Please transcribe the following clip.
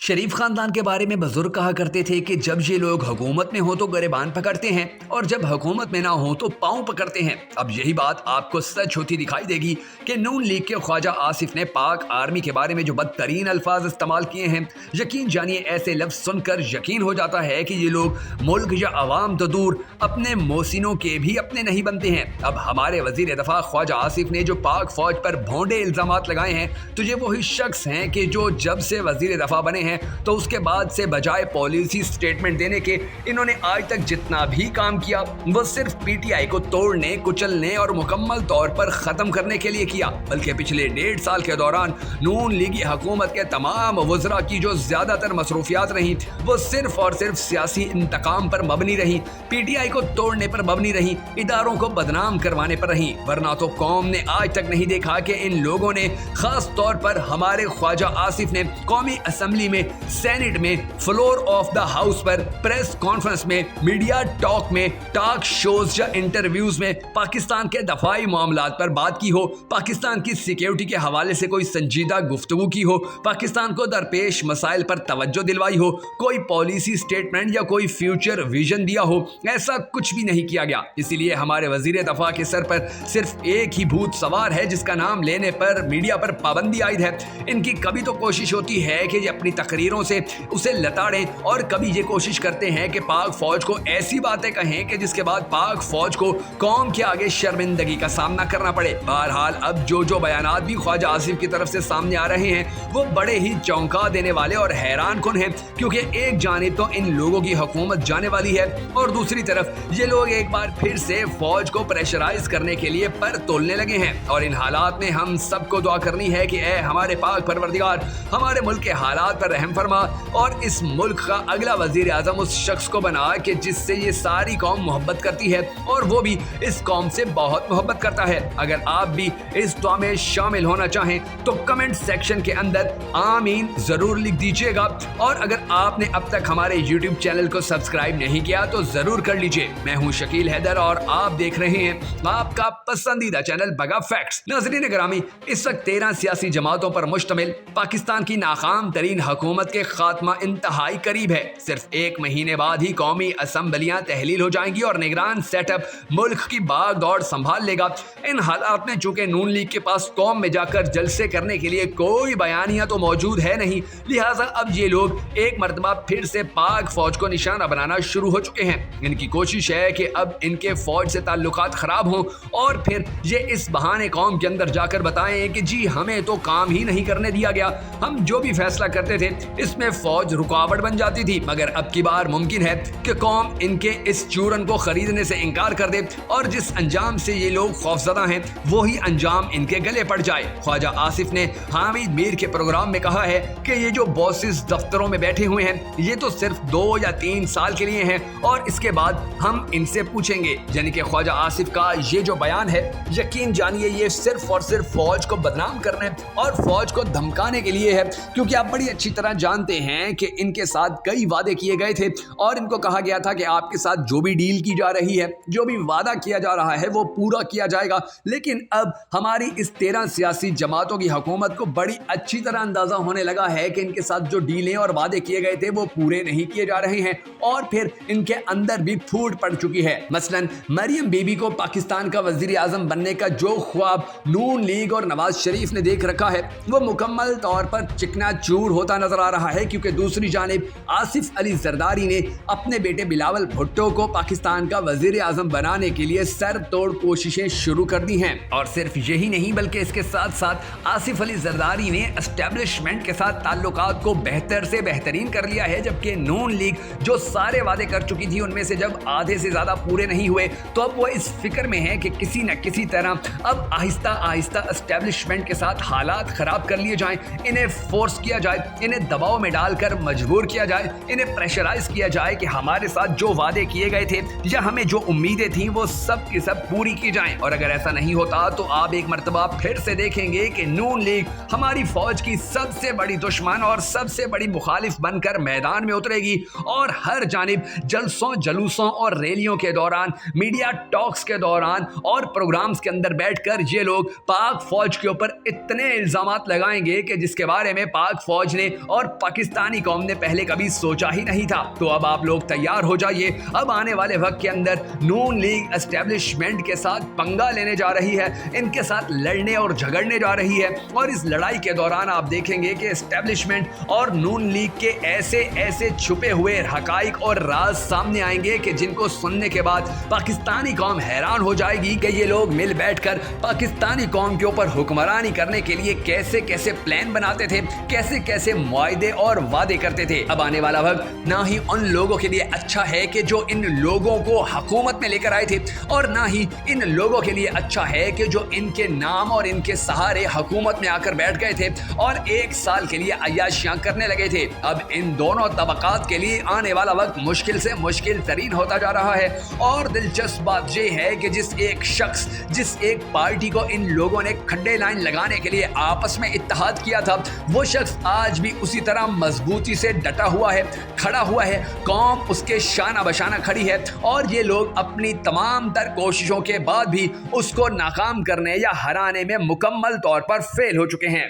शरीफ खानदान के बारे में बुजुर्ग कहा करते थे कि जब ये लोग हुकूमत में हो तो गिरबान पकड़ते हैं और जब हुकूमत में ना हो तो पाँव पकड़ते हैं। अब यही बात आपको सच होती दिखाई देगी कि नून लीग के ख्वाजा आसिफ ने पाक आर्मी के बारे में जो बदतरीन अल्फाज इस्तेमाल किए हैं, यकीन जानिए ऐसे लफ्ज सुनकर यकीन हो जाता है कि ये लोग मुल्क या अवाम तो दूर अपने मोहसिनों के भी अपने नहीं बनते हैं। अब हमारे वजीर दफा ख्वाजा आसिफ ने जो पाक फौज पर भोंडे इल्जामात लगाए हैं, तो ये वही शख्स हैं कि जो जब से वजीर दफा बने हैं तो उसके बाद से बजाय पॉलिसी स्टेटमेंट देने के इन्होंने आज तक जितना भी काम किया वो सिर्फ पीटीआई को तोड़ने, कुचलने और मुकम्मल तौर पर खत्म करने के लिए किया। बल्कि पिछले 1.5 साल के दौरान नून लीगी हुकूमत के तमाम वज़रा की जो ज्यादातर मसरूफियात रहीं वो सिर्फ और सिर्फ सियासी इंतकाम पर मबनी रही, पीटीआई को तोड़ने पर मबनी रही, इदारों को बदनाम करवाने पर रही। वरना तो कौम ने आज तक नहीं देखा कि इन लोगों ने, खास तौर पर हमारे ख्वाजा आसिफ ने, कौमी असम्बली में, सेनेट में, फ्लोर ऑफ द हाउस पर, प्रेस कॉन्फ्रेंस में, मीडिया टॉक में, टॉक शोज या इंटरव्यूज में पाकिस्तान के दफाई मामलात पर बात की हो, पाकिस्तान की सिक्योरिटी के हवाले से कोई संजीदा गुफ्तगू की हो, पाकिस्तान को दरपेश मसाइल पर तवज्जो दिलवाई हो, कोई पॉलिसी स्टेटमेंट या कोई फ्यूचर विजन दिया हो, ऐसा कुछ भी नहीं किया गया। इसीलिए हमारे वजीर दफा के सर पर सिर्फ एक ही भूत सवार है जिसका नाम लेने पर मीडिया पर पाबंदी आयद है। इनकी कभी तो कोशिश होती है कि ये अपनी तकरीरों से उसे लताड़ें और कभी ये कोशिश करते हैं कि पाक फौज को ऐसी बातें कहें कि जिसके बाद पाक फौज को कौम के आगे शर्मिंदगी का सामना करना पड़े। बहरहाल अब जो बयानात भी ख्वाजा आसिफ की तरफ से सामने आ रहे हैं वो बड़े ही चौंका देने वाले और हैरान कुन हैं, क्योंकि एक जानिब तो इन लोगों की हुकूमत जाने वाली है और दूसरी तरफ ये लोग एक बार फिर से फौज को प्रेशराइज करने के लिए पर तोलने लगे हैं। और इन हालात में हम सबको दुआ करनी है कि ए हमारे पाक परवरदिगार हमारे मुल्क के हालात पर रहम फरमा और इस मुल्क का अगला वजीर आजम उस शख्स को बना कि जिससे ये सारी कौम मोहब्बत करती है और वो भी इस कौम से बहुत मोहब्बत करता है। अगर आप भी इस दुआ में शामिल होना चाहें तो कमेंट सेक्शन के अंदर आमीन जरूर लिख दीजिएगा। और अगर आपने अब तक हमारे यूट्यूब चैनल को सब्सक्राइब नहीं किया तो जरूर कर लीजिए। मैं हूं शकील हैदर और आप देख रहे हैं आपका पसंदीदा चैनल बगा फैक्ट्स। नाज़रीन ग्रामी, इस वक्त 13 सियासी जमातों पर मुश्तमिल पाकिस्तान की नाकाम तरीन हुकूमत के खात्मा इंतहाई करीब है। सिर्फ 1 महीने बाद ही कौमी असम्बलियां तहलील हो जाएंगी और निगरान सेटअप मुल्क की भाग दौड़ संभाल लेगा। इन हालात में चूंकि नून लीग के पास कौम में जाकर जलसे करने के लिए कोई बयानिया तो मौजूद है नहीं, लिहाजा अब ये लोग एक मरतबा फिर से पाक फौज को निशाना बनाना शुरू हो चुके हैं। इनकी कोशिश है कि अब इनके फौज से ताल्लुकात खराब हों और फिर ये इस बहाने कौम के अंदर जाकर बताएं कि जी हमें तो काम ही नहीं करने दिया गया, हम जो भी फैसला करते थे इसमें फौज रुकावट बन जाती थी। मगर अब की बार मुमकिन है कि कौम इनके इस चूरन को खरीदने से इनकार कर दे और जिस अंजाम से ये लोग खौफजदा हैं वही अंजाम इनके गले पड़ जाए। ख्वाजा आसिफ ने हामिद मीर के प्रोग्राम में कहा है कि ये जो बॉसेस दफ्तरों में बैठे हुए हैं ये तो सिर्फ 2 या 3 साल के लिए हैं और इसके बाद हम इनसे पूछेंगे। यानी कि ख्वाजा आसिफ का ये जो बयान है, यकीन जानिए ये सिर्फ और सिर्फ फौज को बदनाम करने और फौज को धमकाने के लिए है, क्योंकि आप बड़ी अच्छी तरह जानते हैं कि इनके साथ कई वादे किए गए थे और इनको कहा गया था कि आपके साथ जो भी डील की जा रही है, जो भी वादा किया जा रहा है वो पूरा किया जाएगा। लेकिन अब हमारी इस 13 सियासी जमातों की हुकूमत को बड़ी अच्छी तरह अंदाजा होने लगा है कि इनके साथ जो डीलें और वादे किए गए थे वो पूरे नहीं किए जा रहे हैं और फिर इनके अंदर भी फूट पड़ चुकी है। मसलन मरियम बीबी को पाकिस्तान का वजीर आजम बनने का जो ख्वाब नून लीग और नवाज शरीफ ने देख रखा है वो मुकम्मल तौर पर चिकना चूर होता नजर आ रहा है, क्योंकि दूसरी जानिब आसिफ अली जरदारी ने अपने बेटे बिलावल भुट्टो को पाकिस्तान का वजीर आजम बनाने के लिए सर तोड़ कोशिशें शुरू कर दी हैं। और सिर्फ यही नहीं बल्कि इसके साथ साथ आसिफ अली जरदारी ने एस्टेब्लिशमेंट के साथ ताल्लुकात को बेहतर से बेहतरीन कर लिया है, जबकि नून लीग जो सारे वादे कर चुकी थी उनमें से जब आधे से ज्यादा पूरे नहीं हुए तो अब वो इस फिक्र में है कि किसी न किसी तरह अब आहिस्ता आहिस्ता एस्टेब्लिशमेंट के साथ हालात खराब कर लिए जाएं, इन्हें फोर्स किया जाए, इन्हें दबाव में डालकर मजबूर किया जाए, इन्हें प्रेशराइज किया जाए कि हमारे साथ जो वादे किए गए थे या हमें जो उम्मीदें थी वो सब की सब पूरी की जाएं। और अगर ऐसा नहीं होता तो आप एक मर्तबा फिर से देखेंगे कि नून लीग हमारी फौज की सबसे बड़ी दुश्मन और सबसे बड़ी मुखालिफ बनकर मैदान में उतरेगी और हर जानिब जलसों, जुलूसों और रैलियों के दौरान, मीडिया टॉक्स के दौरान और प्रोग्राम्स के अंदर बैठकर ये लोग पाक फौज के ऊपर इतने इल्जामात लगाएंगे कि जिसके बारे में पाक फौज ने और पाकिस्तानी कौम ने पहले कभी सोचा ही नहीं था। तो अब आप लोग तैयार हो जाइए, अब आने वाले वक्त के अंदर नून लीग एस्टेब्लिशमेंट के साथ पंगा लेने जा रही है, इनके साथ लड़ने और झगड़ने जा रही है। और इस लड़ाई के दौरान आप देखेंगे कि एस्टेब्लिशमेंट और नून लीग के ऐसे ऐसे छुपे हुए हकाइक और राज सामने आएंगे कि जिनको सुनने के बाद पाकिस्तानी कौम हैरान हो जाएगी कि ये लोग मिल बैठकर पाकिस्तानी कौम के ऊपर हुक्मरानी करने के लिए कैसे कैसे प्लान बनाते थे, कैसे कैसे मुआहदे और वादे करते थे। अब आने वाला वक्त ना ही उन लोगों के लिए अच्छा है कि जो इन लोगों को हुकूमत में लेकर आए थे, और ना ही इन लोगों के लिए अच्छा है कि जो इनके नाम और इनके सहारे हुकूमत में आकर बैठ गए थे और 1 साल के लिए अय्याशियां करने लगे थे। अब इन दोनों तबकात के लिए आने वाला वक्त मुश्किल से मुश्किल तरीन होता जा रहा है। और दिलचस्प बात यह है कि जिस एक पार्टी को इन लोगों ने खड्डे लाइन लगाने के लिए आपस में इत्तेहाद किया था, वो शख्स आज भी उसी तरह मजबूती से डटा हुआ है, खड़ा हुआ है। कौम उसके शाना बशाना खड़ी है और ये लोग अपनी तमाम तर कोशिशों के बाद भी उसको नाकाम करने या हराने में मुकम्मल तौर पर फेल हो चुके हैं।